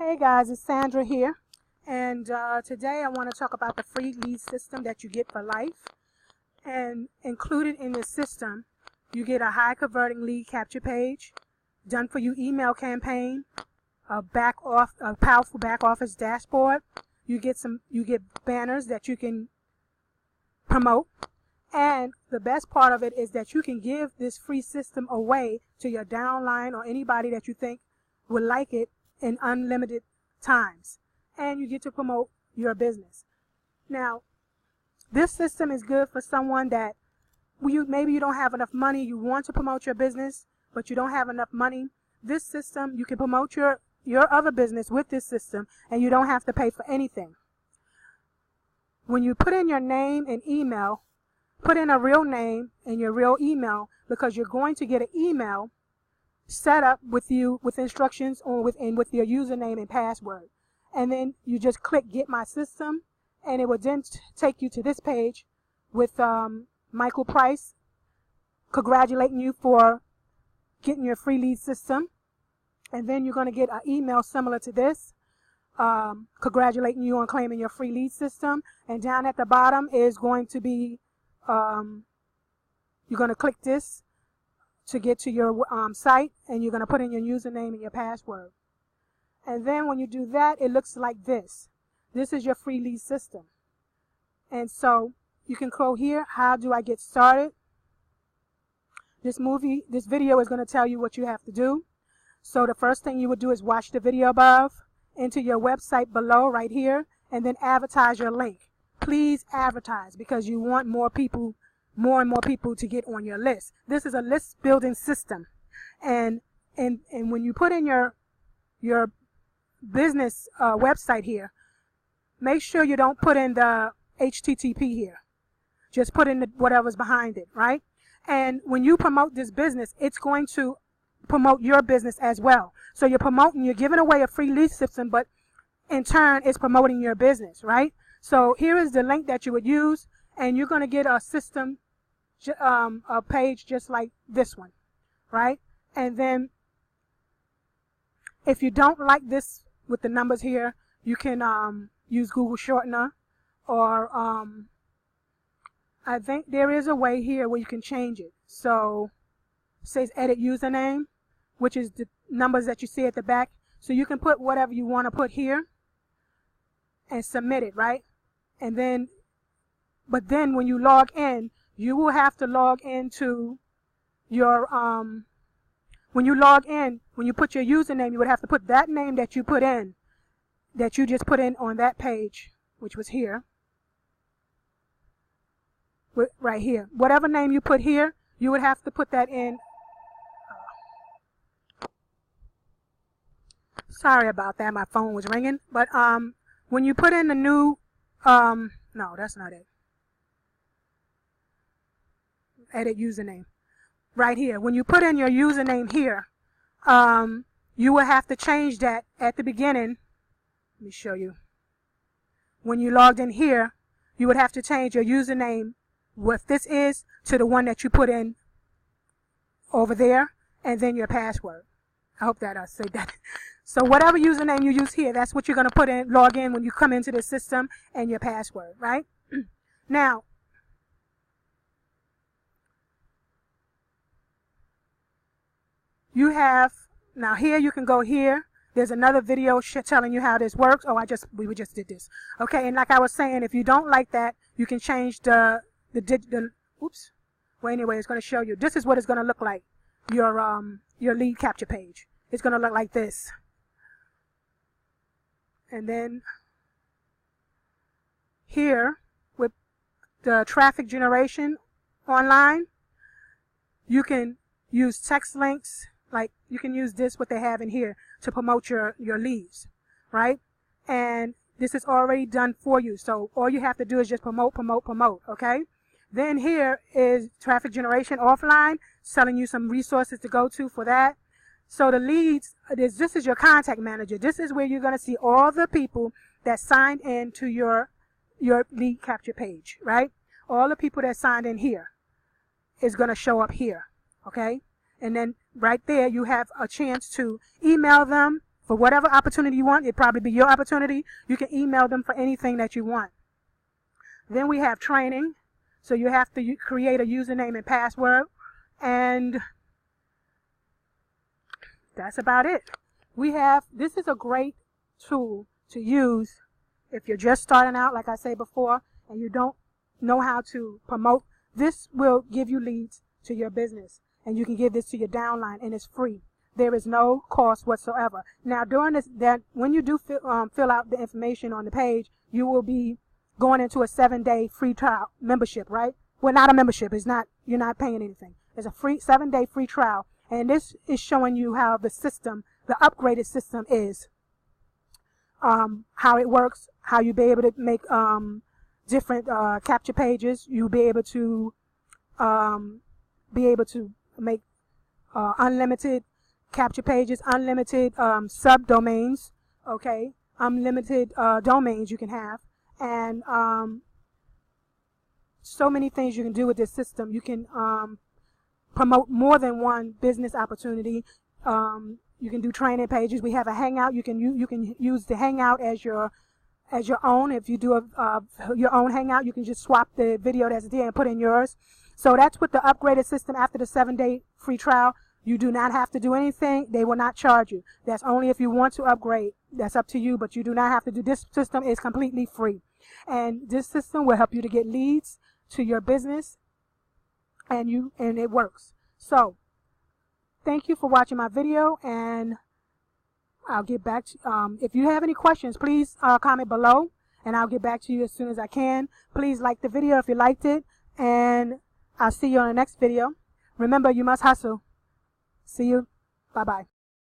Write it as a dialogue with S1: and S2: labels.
S1: Hey guys, it's Sandra here, and today I want to talk about the free lead system that you get for life. And included in this system, you get a high converting lead capture page, done for you email campaign, a powerful back office dashboard. You get banners that you can promote, and the best part of it is that you can give this free system away to your downline or anybody that you think would like it in unlimited times, and you get to promote your business. Now, this system is good for someone that maybe you don't have enough money, you want to promote your business, but you don't have enough money. This system, you can promote your other business with this system, and you don't have to pay for anything. When you put in your name and email, put in a real name and your real email, because you're going to get an email set up with you with instructions on with your username and password, and then you just click get my system, and it will then take you to this page with Michael Price congratulating you for getting your free lead system. And then you're going to get an email similar to this congratulating you on claiming your free lead system. And down at the bottom is going to be you're going to click this to get to your site, and you're going to put in your username and your password. And then when you do that, it looks like this. This is your free lead system. And so you can go here, how do I get started? This video is going to tell you what you have to do. So the first thing you would do is watch the video above, enter your website below right here, and then advertise your link. Please advertise, because you want more and more people to get on your list. This is a list building system, and when you put in your business website here, make sure you don't put in the HTTP here. Just put in whatever's behind it, right? And when you promote this business, it's going to promote your business as well. So you're giving away a free lead system, but in turn it's promoting your business, right? So here is the link that you would use, and you're going to get a system, a page just like this one, right? And then if you don't like this with the numbers here, you can use Google Shortener, or I think there is a way here where you can change it. So it says edit username, which is the numbers that you see at the back. So you can put whatever you want to put here and submit it, right? And then, but then when you log in, you will have to log into your, when you log in, when you put your username, you would have to put that name that you put in, that you just put in on that page, which was here, right here. Whatever name you put here, you would have to put that in. Sorry about that, my phone was ringing. But when you put in the new, no, that's not it. Edit username. Right here. When you put in your username here, you will have to change that at the beginning. Let me show you. When you logged in here, you would have to change your username, what this is, to the one that you put in over there, and then your password. I hope that I said that. So whatever username you use here, that's what you're going to put in, log in when you come into the system, and your password, right? Now, here you can go here. There's another video telling you how this works. Oh, we just did this. Okay, and like I was saying, if you don't like that, you can change oops. Well, anyway, it's going to show you. This is what it's going to look like. Your lead capture page. It's going to look like this. And then here with the traffic generation online, you can use text links. Like you can use this, what they have in here, to promote your leads, right? And this is already done for you. So all you have to do is just promote, okay? Then here is traffic generation offline, telling you some resources to go to for that. So the leads, this is your contact manager. This is where you're going to see all the people that signed in to your lead capture page, right? All the people that signed in here is going to show up here, okay? And then right there you have a chance to email them for whatever opportunity you want. It'd probably be your opportunity. You can email them for anything that you want. Then we have training. So you have to create a username and password. And that's about it. This is a great tool to use if you're just starting out, like I said before, and you don't know how to promote. This will give you leads to your business, and you can give this to your downline, and it's free. There is no cost whatsoever. Now, during this, when you do fill out the information on the page, you will be going into a 7-day free trial membership, right? Well, not a membership. You're not paying anything. It's a free 7-day free trial, and this is showing you how the upgraded system is, how it works, how you'll be able to make different capture pages. You'll be able to make unlimited capture pages, unlimited subdomains, okay, unlimited domains you can have, and so many things you can do with this system. You can promote more than one business opportunity. You can do training pages. We have a hangout. You can use the hangout as your own. If you do your own hangout, you can just swap the video that's there and put in yours. So that's with the upgraded system. After the 7-day free trial, you do not have to do anything. They will not charge you. That's only if you want to upgrade. That's up to you, but you do not have to do. This system is completely free, and this system will help you to get leads to your business, and it works. So thank you for watching my video, and I'll get back to if you have any questions, please comment below, and I'll get back to you as soon as I can. Please like the video if you liked it, and I'll see you on the next video. Remember, you must hustle. See you. Bye-bye.